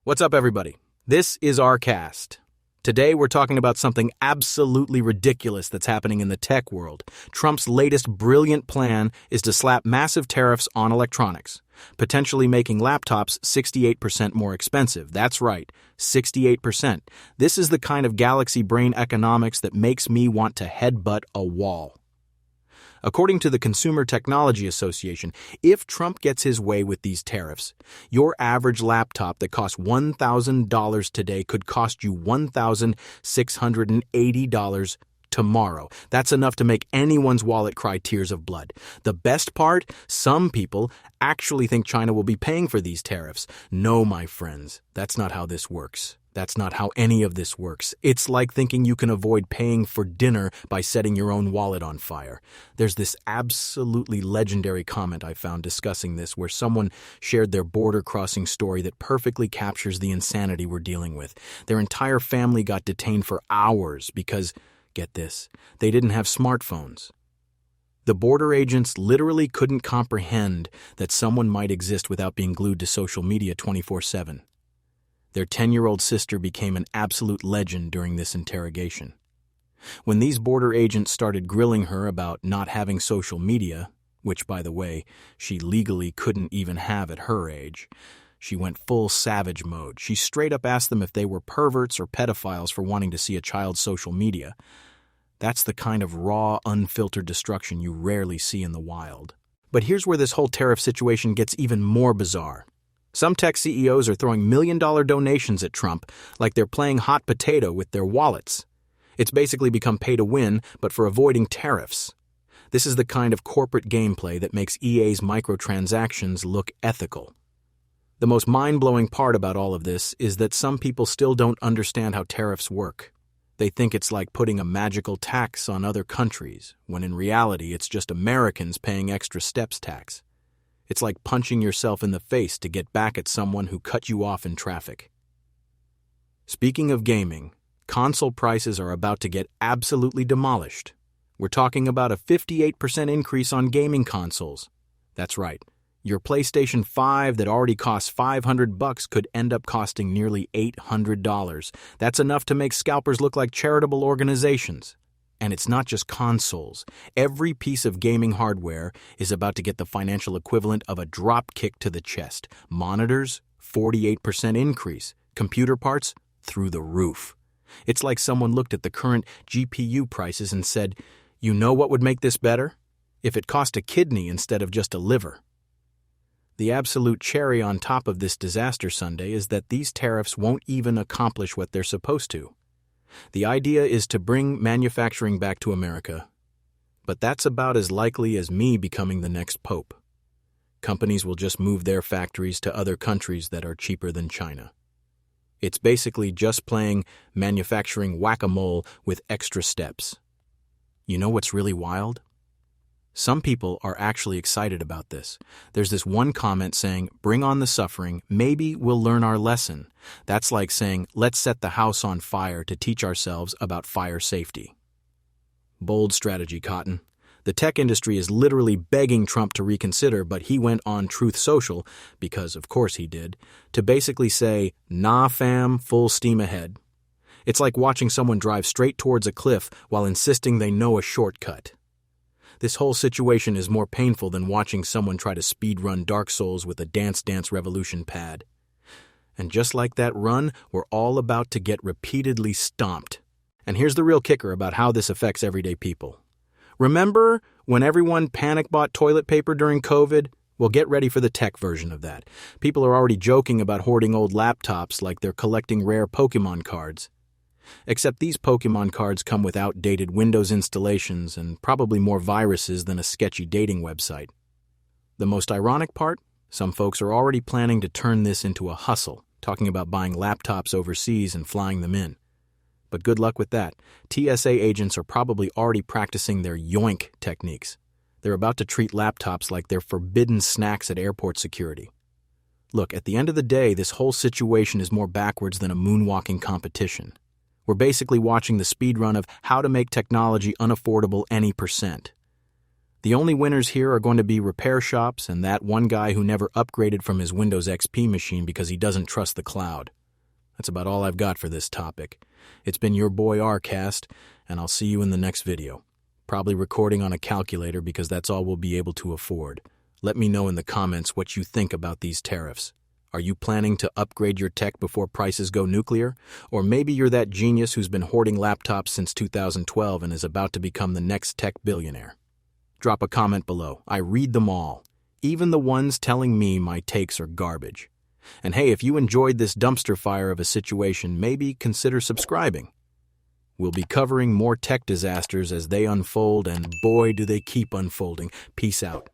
What's up, everybody? This is rCast. Today, we're talking about something absolutely ridiculous that's happening in the tech world. Trump's latest brilliant plan is to slap massive tariffs on electronics, potentially making laptops 68% more expensive. That's right, 68%. This is the kind of galaxy brain economics that makes me want to headbutt a wall. According to the Consumer Technology Association, if Trump gets his way with these tariffs, your average laptop that costs $1,000 today could cost you $1,680 tomorrow. That's enough to make anyone's wallet cry tears of blood. The best part? Some people actually think China will be paying for these tariffs. No, my friends, that's not how this works. That's not how any of this works. It's like thinking you can avoid paying for dinner by setting your own wallet on fire. There's this absolutely legendary comment I found discussing this where someone shared their border-crossing story that perfectly captures the insanity we're dealing with. Their entire family got detained for hours because, get this, they didn't have smartphones. The border agents literally couldn't comprehend that someone might exist without being glued to social media 24/7. Their 10-year-old sister became an absolute legend during this interrogation. When these border agents started grilling her about not having social media, which, by the way, she legally couldn't even have at her age, she went full savage mode. She straight up asked them if they were perverts or pedophiles for wanting to see a child's social media. That's the kind of raw, unfiltered destruction you rarely see in the wild. But here's where this whole tariff situation gets even more bizarre. Some tech CEOs are throwing million-dollar donations at Trump like they're playing hot potato with their wallets. It's basically become pay to win, but for avoiding tariffs. This is the kind of corporate gameplay that makes EA's microtransactions look ethical. The most mind-blowing part about all of this is that some people still don't understand how tariffs work. They think it's like putting a magical tax on other countries, when in reality it's just Americans paying extra steps tax. It's like punching yourself in the face to get back at someone who cut you off in traffic. Speaking of gaming, console prices are about to get absolutely demolished. We're talking about a 58% increase on gaming consoles. That's right. Your PlayStation 5 that already costs $500 could end up costing nearly $800. That's enough to make scalpers look like charitable organizations. And it's not just consoles. Every piece of gaming hardware is about to get the financial equivalent of a dropkick to the chest. Monitors, 48% increase. Computer parts, through the roof. It's like someone looked at the current GPU prices and said, you know what would make this better? If it cost a kidney instead of just a liver. The absolute cherry on top of this disaster sundae is that these tariffs won't even accomplish what they're supposed to. The idea is to bring manufacturing back to America, but that's about as likely as me becoming the next pope. Companies will just move their factories to other countries that are cheaper than China. It's basically just playing manufacturing whack-a-mole with extra steps. You know what's really wild? Some people are actually excited about this. There's this one comment saying, bring on the suffering, maybe we'll learn our lesson. That's like saying, let's set the house on fire to teach ourselves about fire safety. Bold strategy, Cotton. The tech industry is literally begging Trump to reconsider, but he went on Truth Social, because of course he did, to basically say, nah fam, full steam ahead. It's like watching someone drive straight towards a cliff while insisting they know a shortcut. This whole situation is more painful than watching someone try to speedrun Dark Souls with a Dance Dance Revolution pad. And just like that run, we're all about to get repeatedly stomped. And here's the real kicker about how this affects everyday people. Remember when everyone panic bought toilet paper during COVID? Well, get ready for the tech version of that. People are already joking about hoarding old laptops like they're collecting rare Pokemon cards. Except these Pokemon cards come with outdated Windows installations and probably more viruses than a sketchy dating website. The most ironic part? Some folks are already planning to turn this into a hustle, talking about buying laptops overseas and flying them in. But good luck with that. TSA agents are probably already practicing their yoink techniques. They're about to treat laptops like they're forbidden snacks at airport security. Look, at the end of the day, this whole situation is more backwards than a moonwalking competition. We're basically watching the speedrun of how to make technology unaffordable any percent. The only winners here are going to be repair shops and that one guy who never upgraded from his Windows XP machine because he doesn't trust the cloud. That's about all I've got for this topic. It's been your boy rCast, and I'll see you in the next video. Probably recording on a calculator because that's all we'll be able to afford. Let me know in the comments what you think about these tariffs. Are you planning to upgrade your tech before prices go nuclear? Or maybe you're that genius who's been hoarding laptops since 2012 and is about to become the next tech billionaire. Drop a comment below. I read them all, even the ones telling me my takes are garbage. And hey, if you enjoyed this dumpster fire of a situation, maybe consider subscribing. We'll be covering more tech disasters as they unfold, and boy, do they keep unfolding. Peace out.